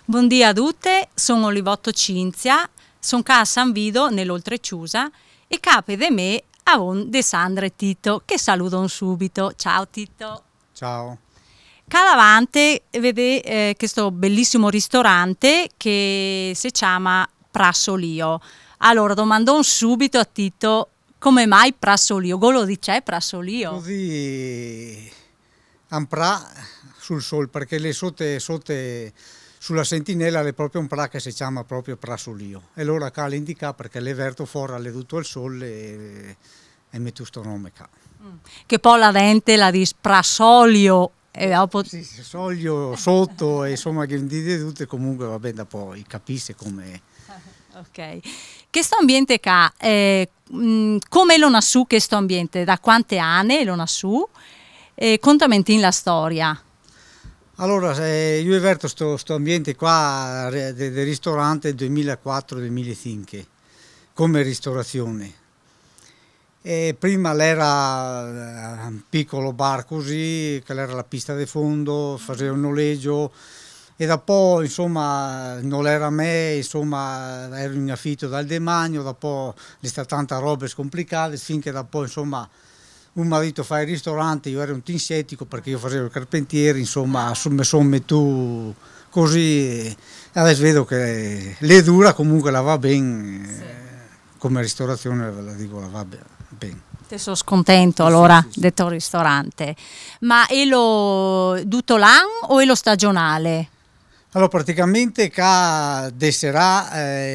Buondì a tutte, sono Olivotto Cinzia, sono qua a San Vido, nell'Oltrecciusa, e capo di me avon De Sandra e Tito, che saluto subito. Ciao Tito. Ciao. Calavante vede questo bellissimo ristorante che si chiama Prassolio. Allora domando subito a Tito come mai Prassolio? Golo dice Prassolio? Così Amprà sul sol, perché le sotto sulla sentinella è proprio un pra che si chiama proprio Prassolio. E allora qua l'indica perché le verto fuori alle tutto il sole e metto questo nome qua. Che poi la gente la dice Prassolio. E dopo... Sì, soglio sotto e insomma che dite tutte comunque va bene, da poi capisce come. Ok. Questo ambiente qua, come lo nasù questo ambiente? Da quante anni lo nasù? Contamente in la storia. Allora, io ho aperto questo ambiente qua del ristorante nel 2004-2005 come ristorazione. E prima era un piccolo bar così, che era la pista di fondo, faceva un noleggio e dopo insomma non era me, insomma ero in affitto dal demanio, dopo è stata tanta roba scomplicata finché dopo insomma un marito fa il ristorante, io ero un tinsetico perché io facevo il carpentiere, insomma mi sono messo così e adesso vedo che le dura comunque la va bene, sì. Come ristorazione la dico la va bene. Te sono scontento allora sì. del tuo ristorante, ma è lo tutto l'anno o è lo stagionale? Allora praticamente qua desserà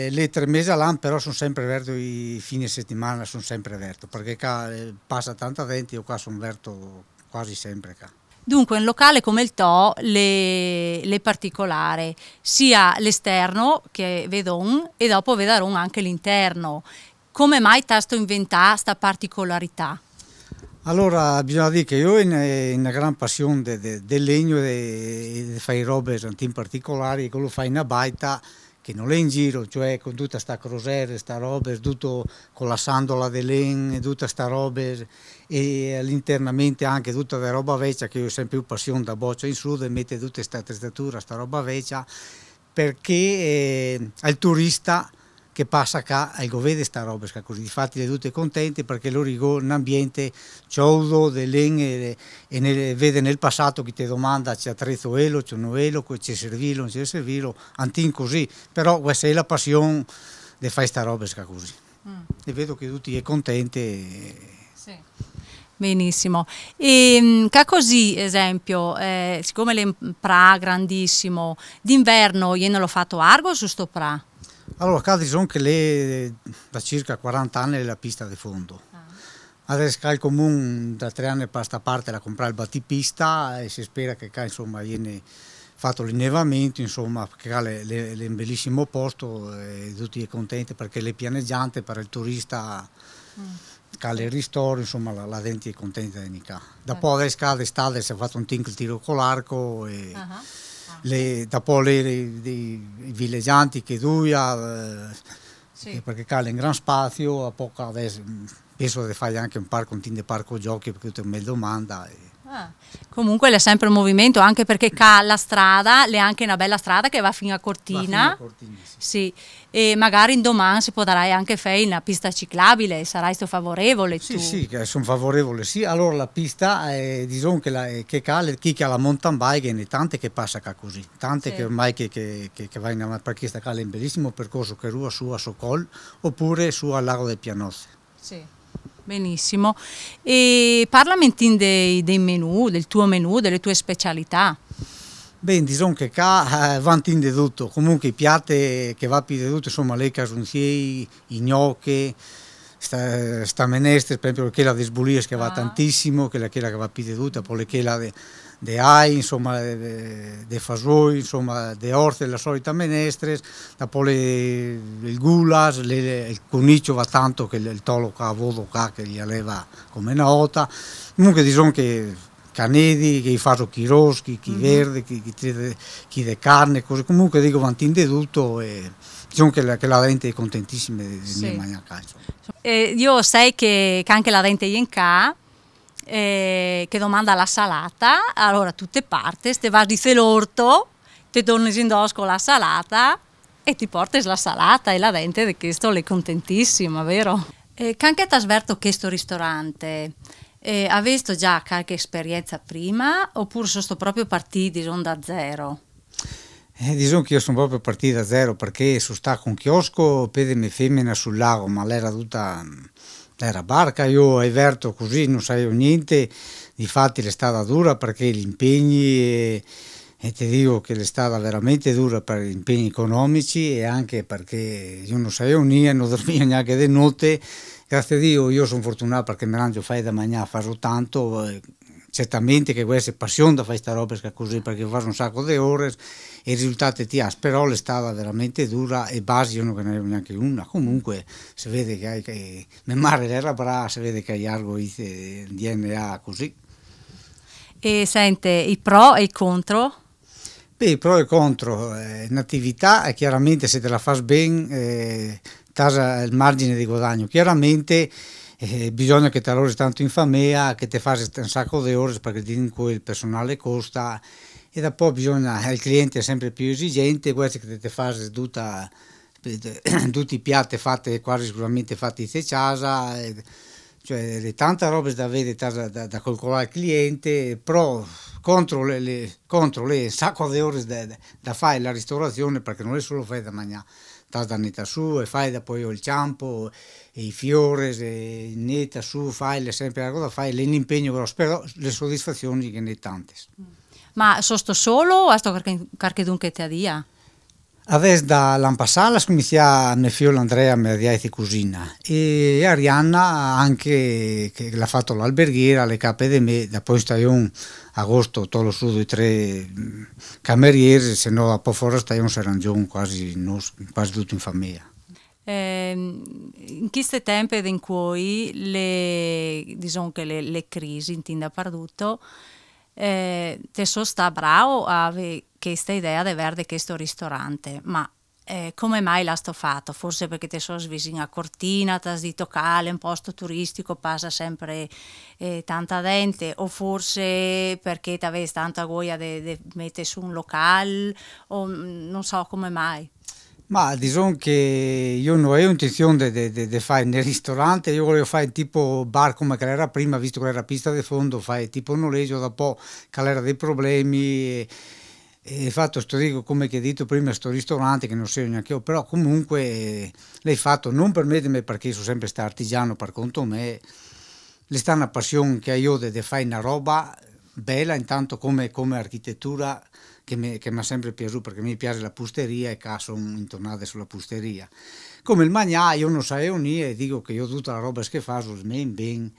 le 3 mesi all'anno, però sono sempre aperto i fine settimana, sono sempre aperto perché qua passa tanta gente, io qua sono aperto quasi sempre qua. Dunque un locale come il To le particolari, sia l'esterno che vedo e dopo vedrò anche l'interno. Come mai tasto inventare questa particolarità? Allora bisogna dire che io ho una gran passione del legno e di fare robe in particolari, quello fai una baita che non è in giro, cioè con tutta sta crosiera, sta roba, tutto con la sandola di legno, tutta sta roba e all'internamente anche tutta la roba vecchia che io ho sempre più passione da boccia in su e mette tutta questa attrezzatura, sta roba vecchia perché al turista che passa qua e vede sta roba così, infatti le tutte contente perché loro rigo un ambiente ciaudo e vede nel passato chi ti domanda c'è attrezzo elo, c'è un elo, c'è servilo, non c'è servilo, antin così, però questa è la passione di fare sta roba così e vedo che tutti è contenti. Sì. Benissimo. E così, esempio, siccome l'Empra grandissimo, d'inverno io non l'ho fatto Argo su sto Pra? Allora, qua diciamo che lei da circa 40 anni è la pista di fondo. Adesso il comune da 3 anni per questa parte la comprare il battipista e si spera che qua insomma viene fatto l'innevamento, insomma, perché qua è un bellissimo posto e tutti sono contenti perché è pianeggiante per il turista, qua il ristoro, insomma la gente è contenta di qua. Dopo adesso d'estate si è fatto un tiro con l'arco e dopo i villeggianti che duia sì. Perché qua è un gran spazio, a poco adesso penso di fare anche un parco giochi perché tutto è una domanda. Comunque c'è sempre un movimento anche perché qua la strada è anche una bella strada che va fino a Cortina, sì. E magari in domani si potrà anche fare una pista ciclabile, sarai favorevole tu? Sì, sono favorevole, sì. Allora la pista diciamo che chi ha la mountain bike ne tante che passa qua così, tante sì. Che ormai che va in avanti perché sta qua è un bellissimo percorso che rua su a Socol oppure su al lago del Pianosse. Sì. Benissimo. E parlami dei menù, del tuo menù, delle tue specialità. Beh, diciamo che qua vanno di tutto, comunque i piatti che va più di tutto, insomma, le casonzieri, i gnocchi, sta menestra, per esempio quella di sbulies che va tantissimo, quella che va più di tutto, poi quella di ai, insomma, di fasoi, insomma, di orte, la solita menestra, poi il gulas, il cuniccio va tanto che il tolo qua, vodo qua, che gli alleva come una ota, comunque diciamo che canedi, che fanno chi roschi, chi verde, chi di carne, così comunque dico vantin di tutto e diciamo che la gente è contentissima di sì. Mangiare qua. Io sai che anche la gente in qua che domanda la salata, allora tutte parti, ste va di l'orto ti torni in dos con la salata e ti porti la salata e la gente di questo è contentissima, vero? Che anche ti sverto questo ristorante, avete già qualche esperienza prima oppure sono proprio partiti da zero? Diciamo che io sono proprio partito da zero perché sono stato con un chiosco per me femmina sul lago, ma l'era tutta era barca, io ho aperto così, non sapevo niente, difatti è stata dura perché gli impegni e ti dico che è stata veramente dura per gli impegni economici e anche perché io non sapevo niente, non dormivo neanche di notte, grazie a Dio io sono fortunato perché mi mangio fai da mangiare, faccio tanto, certamente che questa è passione da fare questa roba così perché faccio un sacco di ore e il risultato ti ha, però è stata veramente dura e base io non ne avevo neanche una, comunque si vede che mia madre era brava, si vede che hai algo il DNA così. E sente i pro e i contro? Beh, i pro e i contro, un'attività e chiaramente se te la fai bene tasa il margine di guadagno, chiaramente bisogna che te lavori tanto in famiglia, che ti fai un sacco di ore perché il personale costa e dopo bisogna, il cliente è sempre più esigente, questo che ti fai tutti i piatti fatti quasi sicuramente fatti in casa, cioè tanta roba da vedere da calcolare il cliente, però contro le un sacco di ore da fare la ristorazione perché non è solo fai da mangiare, da netta su e fai da poi il campo, e i fiori, e netta su, fai sempre la cosa, fai l'impegno grosso, però le soddisfazioni che ne tante. Ma sono solo o sto qualche dunque te a dia? Adesso dall'anno passato ho iniziato mio figlio Andrea mi ha di cucina e Arianna anche che l'ha fatto l'alberghiera alle cape di me, da poi stagione agosto tollo su di 3 camerieri, se no a po' fuori stagione saranno quasi tutto in famiglia. In questi tempi in cui diciamo che le crisi in tinda perduto te so sta bravo a avere questa idea di avere questo ristorante, ma come mai l'ha fatto? Forse perché te so vicino a Cortina, ti has detto che è un posto turistico, passa sempre tanta gente, o forse perché ti avevi tanta voglia di mettere su un locale, o non so come mai. Ma diciamo che io non avevo intenzione di fare nel ristorante, io volevo fare tipo bar come che era prima, visto che era pista di fondo, fare tipo noleggio, dopo che era dei problemi e fatto sto dico come che hai detto prima sto ristorante che non so neanche io, però comunque l'hai fatto non per me perché sono sempre stato artigiano per conto me, è stata una passione che io di fare una roba bella intanto come architettura che mi ha sempre piaciuto perché mi piace la pusteria e qua sono intornato sulla pusteria. Come il magnà io non sapevo niente e dico che io tutta la roba che faccio bene.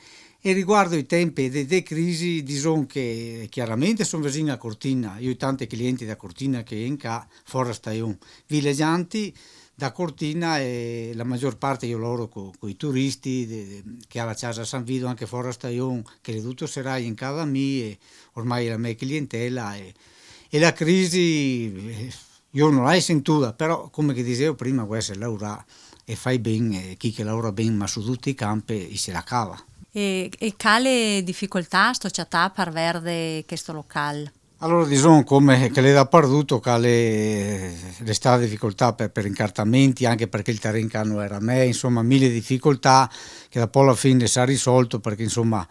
E riguardo i tempi delle crisi, diciamo che chiaramente sono vicino a Cortina, io ho tanti clienti da Cortina che in qua fuori stagione, villeggianti da Cortina e la maggior parte io lavoro con i turisti che alla casa San Vito anche fuori stagione, che le tutto sarai in casa mia e ormai è la mia clientela e la crisi io non l'ho sentita, però come che dicevo prima questa è lavorare e fai bene, chi che lavora bene ma su tutti i campi se la cava. E quale difficoltà sto c'ha per avere questo locale? Allora diciamo come che l'è da perduto che le sta difficoltà per incartamenti anche perché il terreno era me, insomma mille difficoltà che dopo alla fine si è risolto perché insomma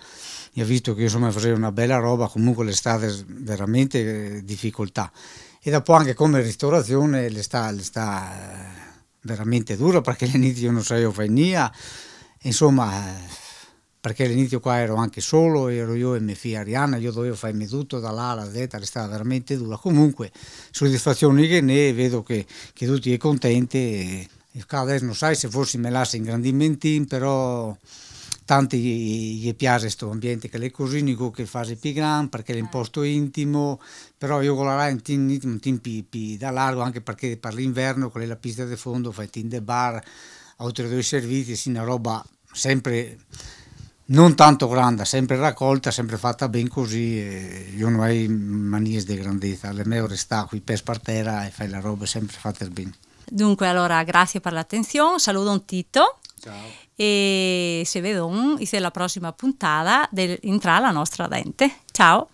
io ho visto che insomma facevo una bella roba, comunque le state veramente difficoltà e dopo anche come ristorazione le sta veramente dura perché all'inizio io non sapevo fare niente, insomma perché all'inizio qua ero anche solo, ero io e mia figlia Arianna, io dovevo farmi tutto dall'A alla Z, è stata veramente dura. Comunque, soddisfazioni che ne vedo che tutti sono contenti e adesso non sai se forse me lascia ingrandimento, però tanti gli piace questo ambiente che le cosine che fai più grande perché è un posto intimo, però io con la Rai un team più da largo anche perché per l'inverno con la pista di fondo fai team de bar, altri 2 servizi, sì, una roba sempre non tanto grande, sempre raccolta, sempre fatta ben così, io non ho manie di grandezza, le mie ore sta qui per terra e fai la roba sempre fatta bene. Dunque allora grazie per l'attenzione, saluto un Tito. Ciao. E se vedo la prossima puntata entra la nostra dente. Ciao!